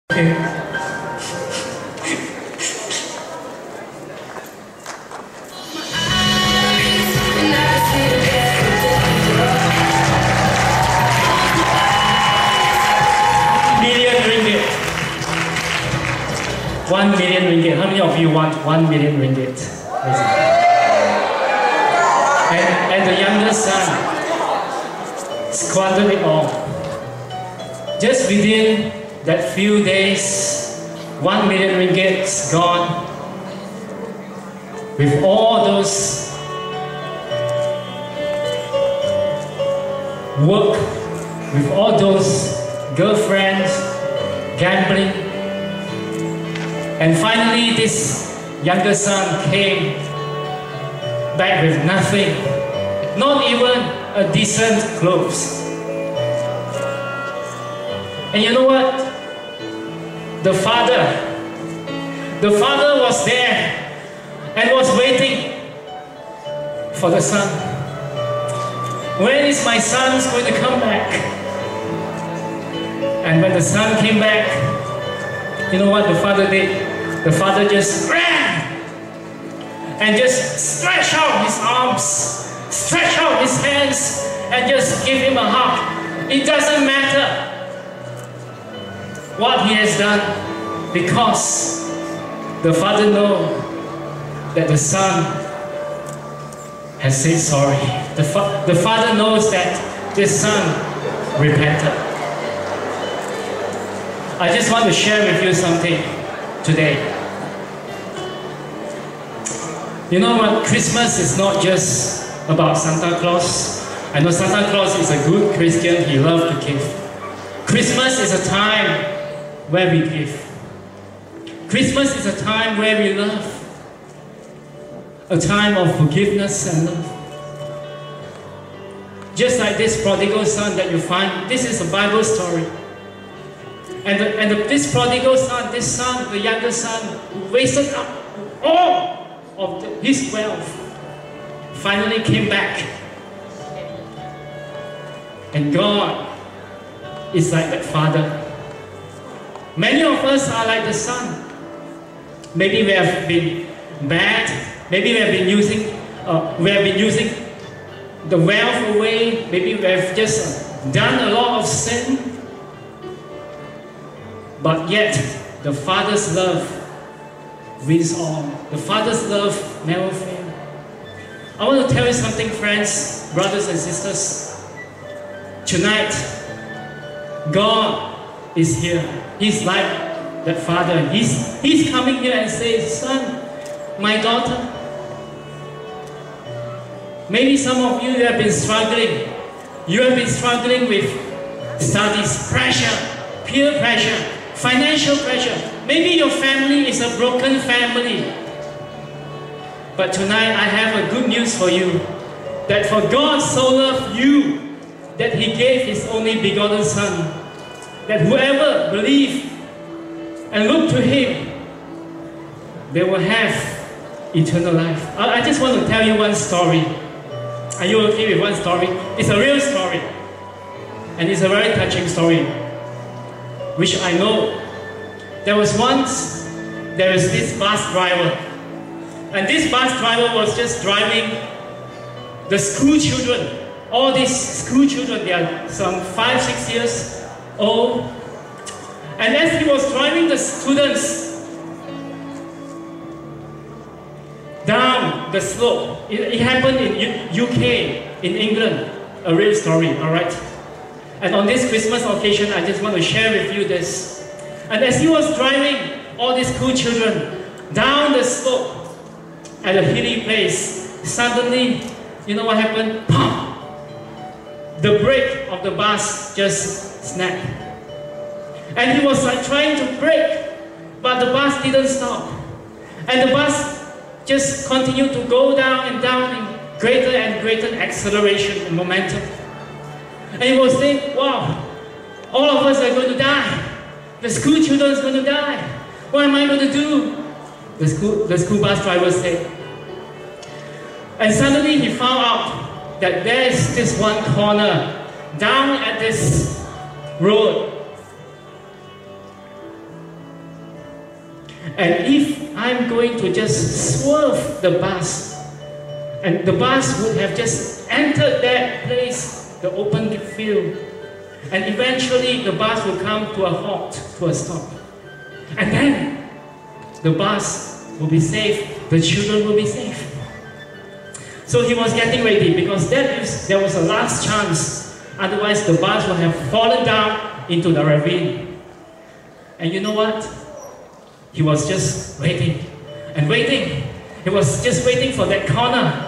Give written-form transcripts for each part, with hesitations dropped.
Okay. ringgit. How many of you want 1 million ringgit? And the youngest son squandered it all. Just within that few days, 1 million ringgit is gone. With all those work, with all those girlfriends, gambling. And finally this younger son came back with nothing, not even a decent clothes. And you know what? The father was there and was waiting for the son. When is my son going to come back? And when the son came back, you know what the father did? The father just ran and just stretched out his arms, stretched out his hands, and just give him a hug. It doesn't matter what he has done, because the father knows that the son has said sorry. The father knows that this son repented. I just want to share with you something today. You know what? Christmas is not just about Santa Claus. I know Santa Claus is a good Christian. He loves to give. Christmas is a time where we give. Christmas is a time where we love. A time of forgiveness and love. Just like this prodigal son that you find, this is a Bible story. And this prodigal son, this son, the younger son, who wasted up all of his wealth, finally came back. And God is like that father. Many of us are like the son. Maybe we have been bad. Maybe we have been using the wealth away. Maybe we have just done a lot of sin. But yet, the Father's love wins all. The Father's love never fails. I want to tell you something, friends, brothers and sisters. Tonight, God is here. He's like that Father. He's coming here and says, son, my daughter. Maybe some of you have been struggling. You have been struggling with studies, pressure, peer pressure, financial pressure. Maybe your family is a broken family. But tonight I have a good news for you. That for God so loved you, that He gave His only begotten Son. That whoever believes and look to Him, they will have eternal life. I just want to tell you one story. Are you okay with one story? It's a real story. And it's a very touching story, which I know. There was this bus driver, and this bus driver was just driving the school children. All these school children, they are some 5-6 years old. And as he was driving the students down the slope, it happened in UK, in England, a real story, all right? And on this Christmas occasion, I just want to share with you this. And as he was driving all these school children down the slope at a hilly place, suddenly, you know what happened? Pum! The brake of the bus just snapped. And he was like trying to brake, but the bus didn't stop. And the bus just continued to go down and greater and greater acceleration and momentum. And he was saying, wow, all of us are going to die. The school children are going to die. What am I going to do? The school bus driver said. And suddenly he found out that there is this one corner down at this road. And if I'm going to just swerve the bus, and the bus would have just entered that place, the open field, and eventually the bus will come to a halt, to a stop. And then the bus will be safe, the children will be safe. So he was getting ready because there was a last chance. Otherwise the bus would have fallen down into the ravine. And you know what? He was just waiting and waiting. He was just waiting for that corner.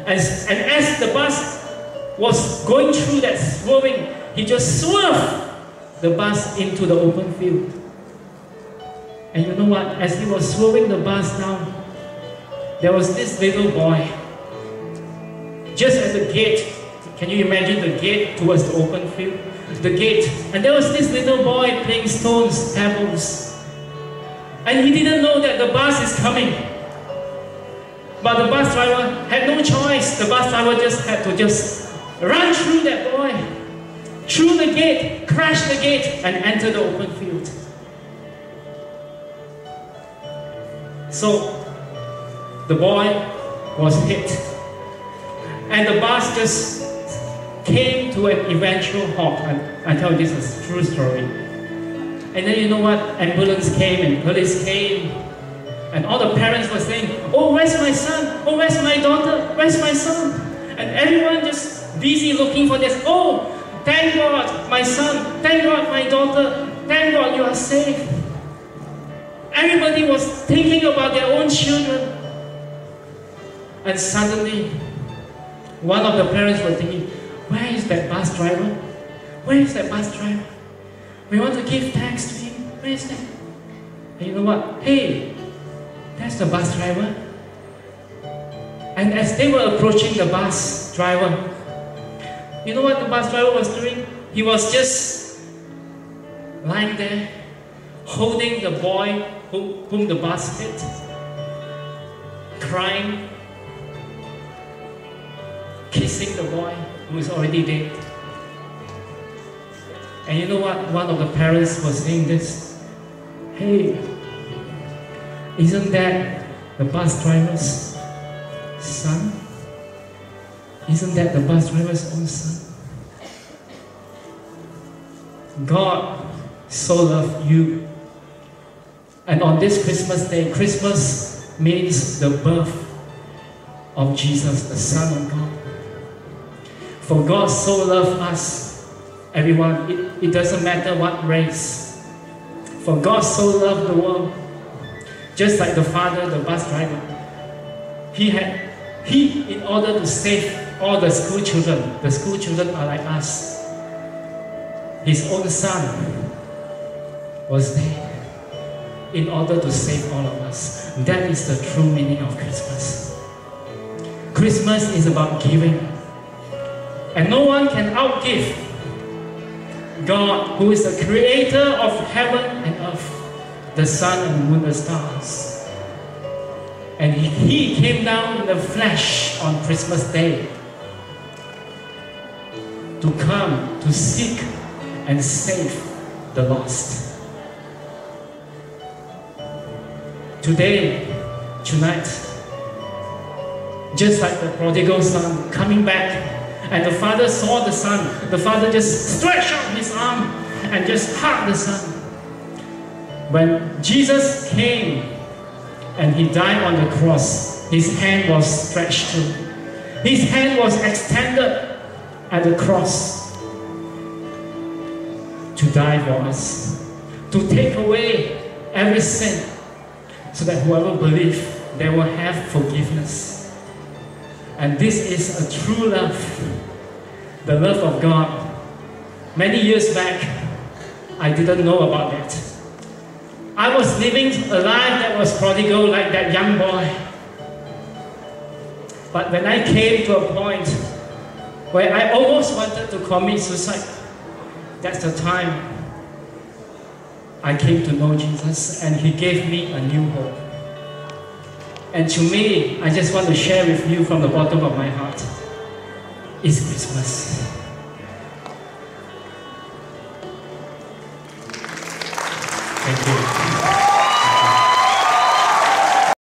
And as the bus was going through that swerving, he just swerved the bus into the open field. And you know what? As he was swerving the bus down, there was this little boy just at the gate. Can you imagine the gate towards the open field? The gate. And there was this little boy playing stones, pebbles. And he didn't know that the bus is coming. But the bus driver had no choice. The bus driver just had to just run through that boy, through the gate, crash the gate, and enter the open field. So the boy was hit. And the bus just came to an eventual halt. And I tell you, this is a true story. And then you know what? Ambulance came and police came. And all the parents were saying, "Oh, where's my son? Oh, where's my daughter? Where's my son?" And everyone just busy looking for this. "Oh, thank God, my son. Thank God, my daughter. Thank God, you are safe." Everybody was thinking about their own children. And suddenly, one of the parents were thinking, "Where is that bus driver? Where is that bus driver? We want to give thanks to him. Where is that?" And you know what? Hey, that's the bus driver. And as they were approaching the bus driver, you know what the bus driver was doing? He was just lying there, holding the boy whom the bus hit, crying, kissing the boy who is already dead. And you know what? One of the parents was saying this, "Hey, isn't that the bus driver's son? Isn't that the bus driver's own son?" God so loved you. And on this Christmas day, Christmas means the birth of Jesus, the Son of God. For God so loved us, everyone, it doesn't matter what race. For God so loved the world, just like the father, the bus driver. He, in order to save all the school children are like us. His own son was there in order to save all of us. That is the true meaning of Christmas. Christmas is about giving. And no one can outgive God, who is the creator of heaven and earth, the sun and moon, the stars. And He came down in the flesh on Christmas Day to come to seek and save the lost. Tonight, just like the prodigal son coming back, and the father saw the son, the father just stretched out his arm and just hugged the son. When Jesus came and He died on the cross, His hand was stretched too. His hand was extended at the cross to die for us, to take away every sin, so that whoever believes, they will have forgiveness. And this is a true love, the love of God. Many years back, I didn't know about that. I was living a life that was prodigal like that young boy. But when I came to a point where I almost wanted to commit suicide, that's the time I came to know Jesus, and He gave me a new hope. And to me, I just want to share with you from the bottom of my heart, it's Christmas. Thank you.